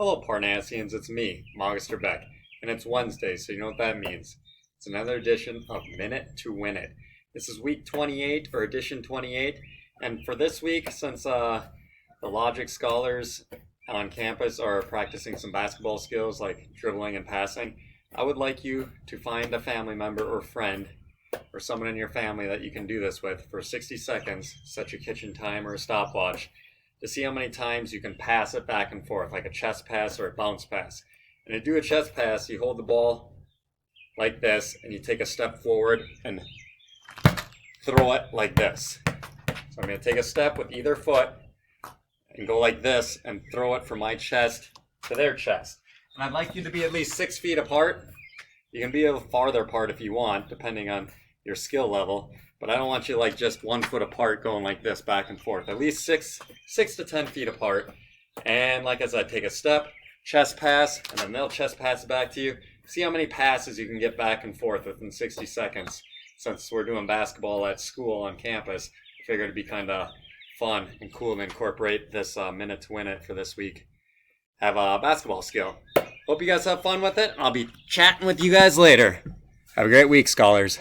Hello, Parnassians. It's me, Magister Beck, and it's Wednesday, so you know what that means. It's another edition of Minute to Win It. This is week 28, or edition 28, and for this week, since the Logic Scholars on campus are practicing some basketball skills like dribbling and passing, I would like you to find a family member or friend or someone in your family that you can do this with for 60 seconds, set your kitchen timer or stopwatch, to see how many times you can pass it back and forth, like a chest pass or a bounce pass. And to do a chest pass, you hold the ball like this, and you take a step forward and throw it like this. So I'm going to take a step with either foot and go like this and throw it from my chest to their chest. And I'd like you to be at least 6 feet apart. You can be a little farther apart if you want, depending on your skill level. But I don't want you like just 1 foot apart going like this back and forth. At least six to 10 feet apart. And like I said, take a step, chest pass, and then they'll chest pass back to you. See how many passes you can get back and forth within 60 seconds. Since we're doing basketball at school on campus, I figured it'd be kind of fun and cool to incorporate this minute to win it for this week. Have a basketball skill. Hope you guys have fun with it. I'll be chatting with you guys later. Have a great week, scholars.